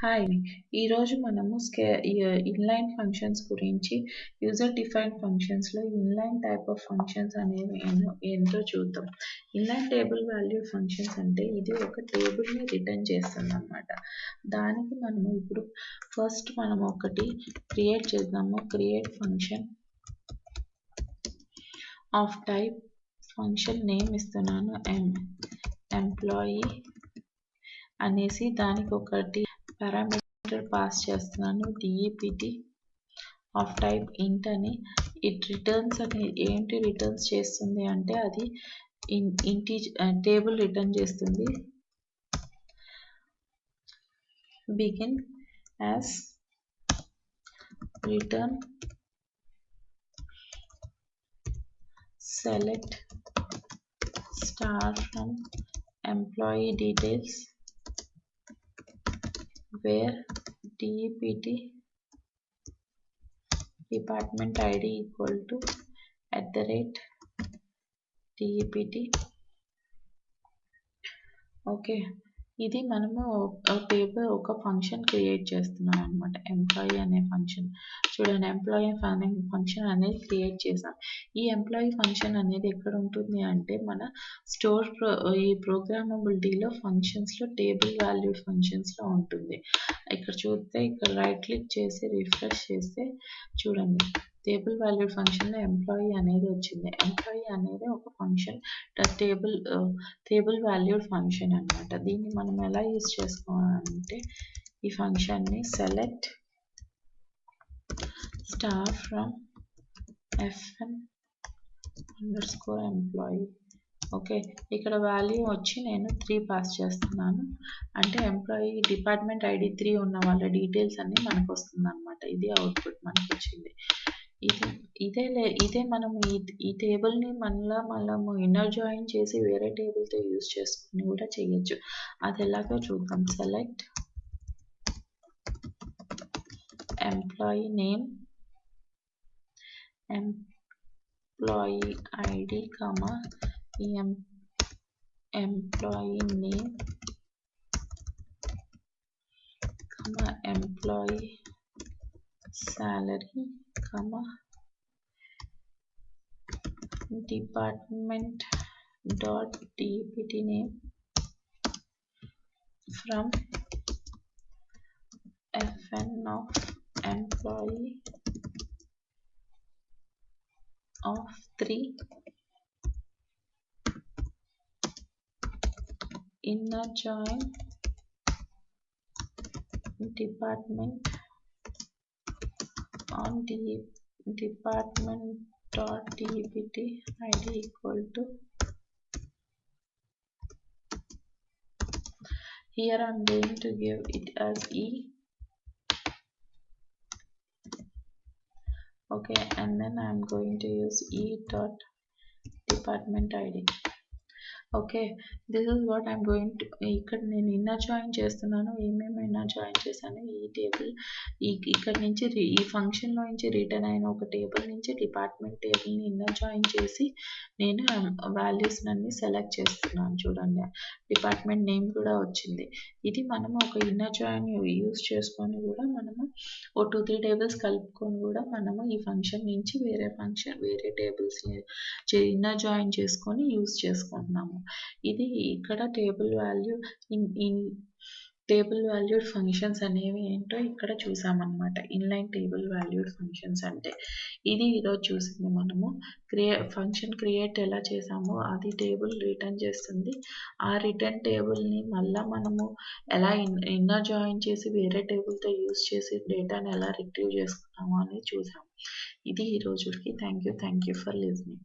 Hi! ఈరోజు మనము inline functions గురించి యూజర్ డిఫైన్డ్ ఫంక్షన్స్‌లో ఇన్‌లైన్ టైప్ ఆఫ్ ఫంక్షన్స్ అనేవి ఏంటో చూద్దాం. ఇన్‌లైన్ టేబుల్ వాల్యూడ్ ఫంక్షన్స్ అంటే ఇది ఒక టేబుల్‌ని రిటర్న్ చేస్తుందన్నమాట. దానికి మనము ఇప్పుడు ఫస్ట్ మనం ఒకటి క్రియేట్ చేద్దాము. Create function of type function name ఇస్తున్నాను ఎంప్లాయీ అనేసి దానికి ఒకటి పారామీటర్ పాస్ చేస్తున్నాను dept ఆఫ్ టైప్ int అని. ఇట్ రిటర్న్స్ అని ఏంటి రిటర్న్స్ చేస్తుంది అంటే అది టేబుల్ రిటర్న్ చేస్తుంది. Begin as return select star from employee details where dept department id equal to @dept. Okay, ఇది మనము ఒక ఫంక్షన్ క్రియేట్ చేస్తున్నాం అనమాట. ఎంప్లాయీ అనే ఫంక్షన్ చూడండి. ఎంప్లాయీ ఫంక్షన్ అనేది క్రియేట్ చేసాం. ఈ ఎంప్లాయీ ఫంక్షన్ అనేది ఎక్కడ ఉంటుంది అంటే మన ఈ ప్రోగ్రామబిలిటీలో ఫంక్షన్స్లో టేబుల్ వాల్యూడ్ ఫంక్షన్స్లో ఉంటుంది. ఇక్కడ చూస్తే ఇక్కడ రైట్ క్లిక్ చేసి రిఫ్రెష్ చేస్తే చూడండి టేబుల్ వాల్యూడ్ ఫంక్షన్లో ఎంప్లాయీ అనేది వచ్చింది. ఎంప్లాయీ అనేది ఒక ఫంక్షన్ టేబుల్ వాల్యూడ్ ఫంక్షన్ అన్నమాట. దీన్ని మనం ఎలా యూజ్ చేసుకోవాలంటే ఈ ఫంక్షన్ని select star from fn_employee. Okay, ఇక్కడ వాల్యూ వచ్చి నేను 3 పాస్ చేస్తున్నాను. అంటే ఎంప్లాయీ డిపార్ట్మెంట్ ఐడి 3 ఉన్న వాళ్ళ డీటెయిల్స్ అన్ని మనకు వస్తుంది అనమాట. ఇది అవుట్పుట్ మనకు వచ్చింది. ఇదే మనం ఈ టేబుల్ని మనము ఇన్నర్ జాయిన్ చేసి వేరే టేబుల్తో యూజ్ చేసుకుని కూడా చేయొచ్చు. అది ఎలాగో చూద్దాం. Select employee name employee ID employee name employee salary, department dot dept name from fn of employee of 3 inner join department on department dot dept id equal to. Here I'm going to give it as e. Okay, and then I'm going to use e dot department id. Okay, this is what I'm going to. ఇక్కడ నేను inner join చేస్తున్నాను. ఏమేమి inner join చేశాను ఈ table ఇక్కడ నుంచి ఈ ఫంక్షన్లో నుంచి రిటర్న్ అయిన ఒక టేబుల్ నుంచి డిపార్ట్మెంట్ టేబుల్ని ఇన్నర్ జాయిన్ చేసి నేను వాల్యూస్ అన్ని సెలెక్ట్ చేస్తున్నాను. చూడండి డిపార్ట్మెంట్ నేమ్ కూడా వచ్చింది. ఇది మనము ఒక ఇన్నర్ జాయిన్ యూజ్ చేసుకొని కూడా మనము ఓ 2-3 టేబుల్స్ కలుపుకొని కూడా మనము ఈ ఫంక్షన్ నుంచి వేరే టేబుల్స్ని ఇన్నర్ జాయిన్ చేసుకొని యూజ్ చేసుకుంటున్నాము. ఇది ఇక్కడ టేబుల్ వాల్యూడ్ ఫంక్షన్స్ అనేవి ఏంటో ఇక్కడ చూసామన్నమాట. ఇన్లైన్ టేబుల్ వాల్యూడ్ ఫంక్షన్స్ అంటే ఇది ఈరోజు చూసింది. మనము ఫంక్షన్ క్రియేట్ ఎలా చేసామో అది టేబుల్ రిటర్న్ చేస్తుంది. ఆ రిటర్న్ టేబుల్ని మళ్ళీ మనము ఎలా ఇన్నర్ జాయిన్ చేసి వేరే టేబుల్తో యూజ్ చేసి డేటాను ఎలా రిట్రీవ్ చేసుకున్నామో అని చూసాము. ఇది ఈ రోజుకి. Thank you for listening.